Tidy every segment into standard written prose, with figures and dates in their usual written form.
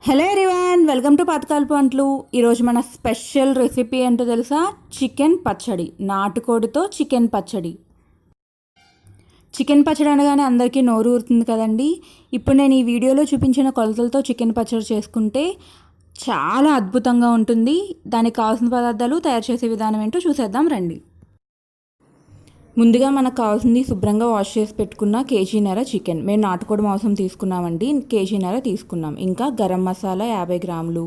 Hello everyone, welcome to పాతకాలపు వంటలు. ఈరోజు మన స్పెషల్ రెసిపీ ఏంటో తెలుసా? చికెన్ పచ్చడి. నాటుకోడితో చికెన్ పచ్చడి. చికెన్ పచ్చడి అనగానే అందరికీ నోరు ఊరుతుంది కదండి. ఇప్పుడు నేను ఈ వీడియోలో చూపించిన కొలతలతో చికెన్ పచ్చడి చేసుకుంటే చాలా అద్భుతంగా ఉంటుంది. దానికి కావాల్సిన పదార్థాలు, తయారు చేసే విధానం ఏంటో చూసేద్దాం రండి. ముందుగా మనకు కావాల్సింది శుభ్రంగా వాష్ చేసి పెట్టుకున్న కేజీన్నర చికెన్. మేము నాటుకోడి మాంసం తీసుకున్నామండి, కేజీన్నర తీసుకున్నాం. ఇంకా గరం మసాలా 50 గ్రాములు,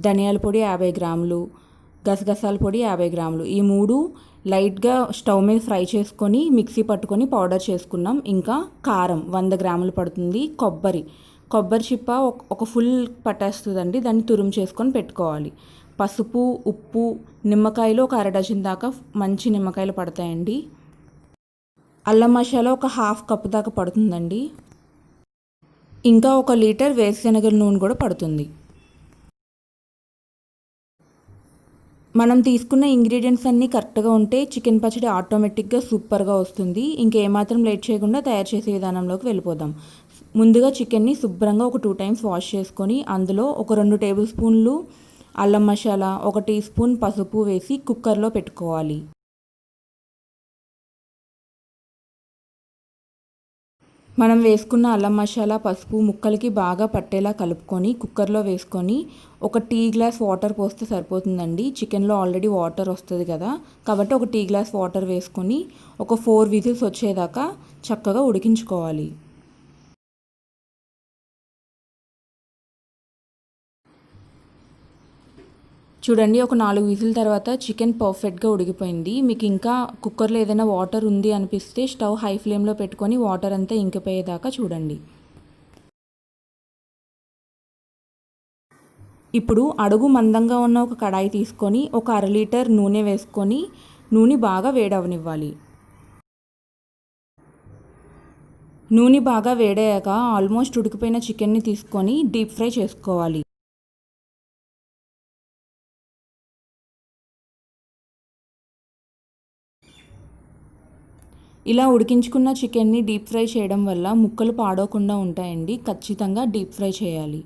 ధనియాల పొడి 50 గ్రాములు, గసగసాల పొడి 50 గ్రాములు. ఈ మూడు లైట్గా స్టవ్ మీద ఫ్రై చేసుకొని మిక్సీ పట్టుకొని పౌడర్ చేసుకున్నాం. ఇంకా కారం 100 గ్రాములు పడుతుంది. కొబ్బరి చిప్ప ఒక ఫుల్ పట్టేస్తుందండి, దాన్ని తురుము చేసుకొని పెట్టుకోవాలి. పసుపు, ఉప్పు, నిమ్మకాయలు ఒక 1/2 డజన్ దాకా మంచి నిమ్మకాయలు పడతాయండి. అల్లం మసాలా ఒక 1/2 కప్పు దాకా పడుతుందండి. ఇంకా 1 లీటర్ వేరుశనగల నూనె కూడా పడుతుంది. మనం తీసుకున్న ఇంగ్రీడియంట్స్ అన్నీ కరెక్ట్గా ఉంటే చికెన్ పచ్చడి ఆటోమేటిక్గా సూపర్గా వస్తుంది. ఇంకేమాత్రం లేట్ చేయకుండా తయారు చేసే విధానంలోకి వెళ్ళిపోదాం. ముందుగా చికెన్ని శుభ్రంగా ఒక 2 టైమ్స్ వాష్ చేసుకొని అందులో ఒక 2 టేబుల్ స్పూన్లు అల్లం మసాలా, 1 టీ స్పూన్ పసుపు వేసి కుక్కర్లో పెట్టుకోవాలి. మనం వేసుకున్న అల్లం మసాలా, పసుపు ముక్కలకి బాగా పట్టేలా కలుపుకొని కుక్కర్లో వేసుకొని 1 టీ గ్లాస్ వాటర్ పోస్తే సరిపోతుందండి. చికెన్లో ఆల్రెడీ వాటర్ వస్తుంది కదా, కాబట్టి 1 టీ గ్లాస్ వాటర్ వేసుకొని ఒక 4 విజిల్స్ వచ్చేదాకా చక్కగా ఉడికించుకోవాలి. చూడండి, ఒక 4 విజిల్ తర్వాత చికెన్ పర్ఫెక్ట్గా ఉడికిపోయింది. మీకు ఇంకా కుక్కర్లో ఏదైనా వాటర్ ఉంది అనిపిస్తే స్టవ్ హై ఫ్లేమ్లో పెట్టుకొని వాటర్ అంతా ఇంకిపోయేదాకా చూడండి. ఇప్పుడు అడుగు మందంగా ఉన్న ఒక కడాయి తీసుకొని ఒక 1/2 లీటర్ నూనె వేసుకొని నూనె బాగా వేడవనివ్వాలి. నూనె బాగా వేడయ్యాక ఆల్మోస్ట్ ఉడికిపోయిన చికెన్ని తీసుకొని డీప్ ఫ్రై చేసుకోవాలి. ఇలా ఉడికించుకున్న చికెన్ని డీప్ ఫ్రై చేయడం వల్ల ముక్కలు పాడవకుండా ఉంటాయండి. ఖచ్చితంగా డీప్ ఫ్రై చేయాలి.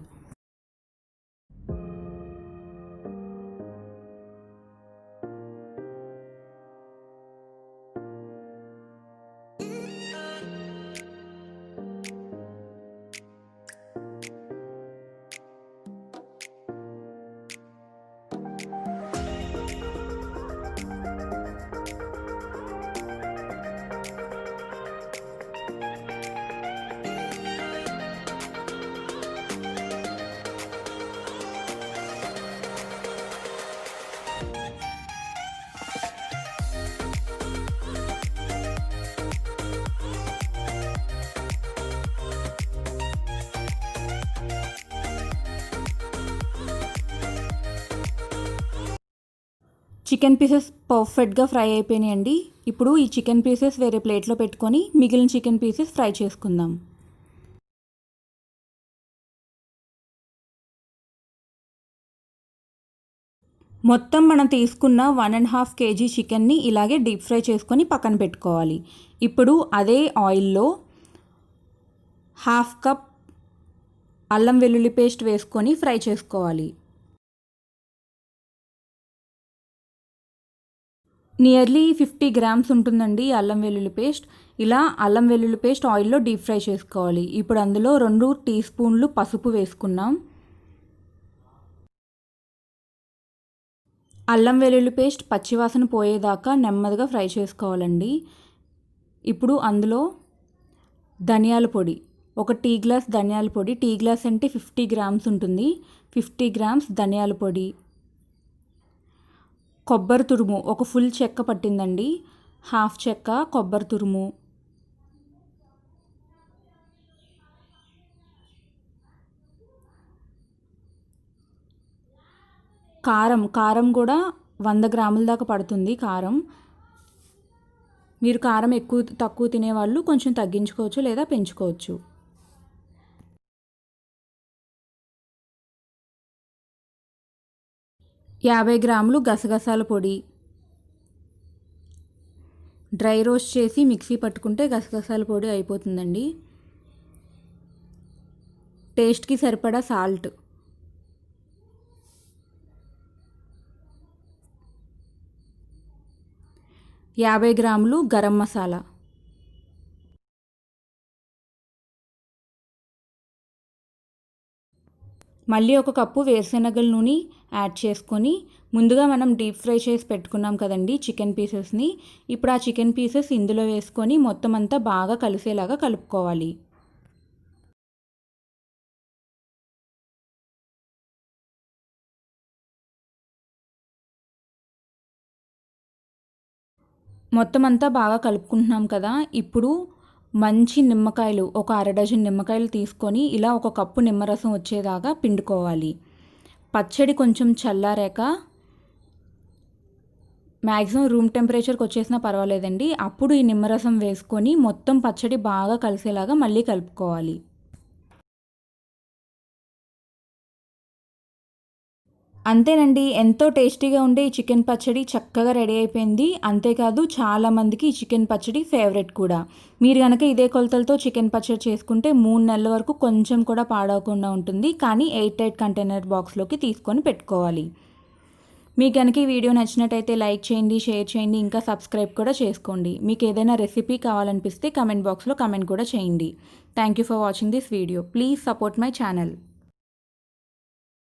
చికెన్ పీసెస్ పర్ఫెక్ట్గా ఫ్రై అయిపోయినాయండి. ఇప్పుడు ఈ చికెన్ పీసెస్ వేరే ప్లేట్లో పెట్టుకొని మిగిలిన చికెన్ పీసెస్ ఫ్రై చేసుకుందాం. మొత్తం మనం తీసుకున్న 1.5 కేజీ చికెన్ని ఇలాగే డీప్ ఫ్రై చేసుకొని పక్కన పెట్టుకోవాలి. ఇప్పుడు అదే ఆయిల్లో 1/2 కప్ అల్లం వెల్లుల్లి పేస్ట్ వేసుకొని ఫ్రై చేసుకోవాలి. నియర్లీ 50 గ్రామ్స్ ఉంటుందండి అల్లం వెల్లుల్లి పేస్ట్. ఇలా అల్లం వెల్లుల్లి పేస్ట్ ఆయిల్లో డీప్ ఫ్రై చేసుకోవాలి. ఇప్పుడు అందులో 2 టీ స్పూన్లు పసుపు వేసుకున్నాం. అల్లం వెల్లుల్లి పేస్ట్ పచ్చివాసన పోయేదాకా నెమ్మదిగా ఫ్రై చేసుకోవాలండి. ఇప్పుడు అందులో ధనియాల పొడి, 1 టీ గ్లాస్ ధనియాల పొడి. టీ గ్లాస్ అంటే 50 గ్రామ్స్ ఉంటుంది. 50 గ్రామ్స్ ధనియాల పొడి. కొబ్బరి తురుము ఒక ఫుల్ చెక్క పట్టిందండి, 1/2 చెక్క కొబ్బరి తురుము. కారం కూడా 100 గ్రాముల దాకా పడుతుంది కారం. మీరు కారం ఎక్కువ తక్కువ తినేవాళ్ళు కొంచెం తగ్గించుకోవచ్చు లేదా పెంచుకోవచ్చు. యాభై గ్రాములు గసగసాల పొడి. డ్రై రోస్ట్ చేసి మిక్సీ పట్టుకుంటే గసగసాల పొడి అయిపోతుందండి. టేస్ట్కి సరిపడా సాల్ట్ 50 గ్రాములు గరం మసాలా, మళ్ళీ 1 కప్పు వేరుశనగల నూనె యాడ్ చేసుకొని ముందుగా మనం డీప్ ఫ్రై చేసి పెట్టుకున్నాం కదండి చికెన్ పీసెస్ని. ఇప్పుడు ఆ చికెన్ పీసెస్ ఇందులో వేసుకొని మొత్తం అంతా బాగా కలిసేలాగా కలుపుకోవాలి. మొత్తం అంతా బాగా కలుపుకుంటున్నాం కదా. ఇప్పుడు మంచి నిమ్మకాయలు, ఒక అర డజన్ నిమ్మకాయలు తీసుకొని ఇలా 1 కప్పు నిమ్మరసం వచ్చేదాకా పిండుకోవాలి. పచ్చడి కొంచెం చల్లారాక మ్యాక్సిమం రూమ్ టెంపరేచర్కి వచ్చేసినా పర్వాలేదండి. అప్పుడు ఈ నిమ్మరసం వేసుకొని మొత్తం పచ్చడి బాగా కలిసేలాగా మళ్ళీ కలుపుకోవాలి. అంతేనండి, ఎంతో టేస్టీగా ఉండే ఈ చికెన్ పచ్చడి చక్కగా రెడీ అయిపోయింది. అంతేకాదు చాలామందికి ఈ చికెన్ పచ్చడి ఫేవరెట్ కూడా. మీరు కనుక ఇదే కొలతలతో చికెన్ పచ్చడి చేసుకుంటే 3 నెలల వరకు కొంచెం కూడా పాడవకుండా ఉంటుంది. కానీ ఎయిర్ టైట్ కంటైనర్ బాక్స్లోకి తీసుకొని పెట్టుకోవాలి. మీకు కనుక ఈ వీడియో నచ్చినట్టయితే లైక్ చేయండి, షేర్ చేయండి, ఇంకా సబ్స్క్రైబ్ కూడా చేసుకోండి. మీకు ఏదైనా రెసిపీ కావాలనిపిస్తే కమెంట్ బాక్స్లో కమెంట్ కూడా చేయండి. Thank you for watching this video. Please support my channel.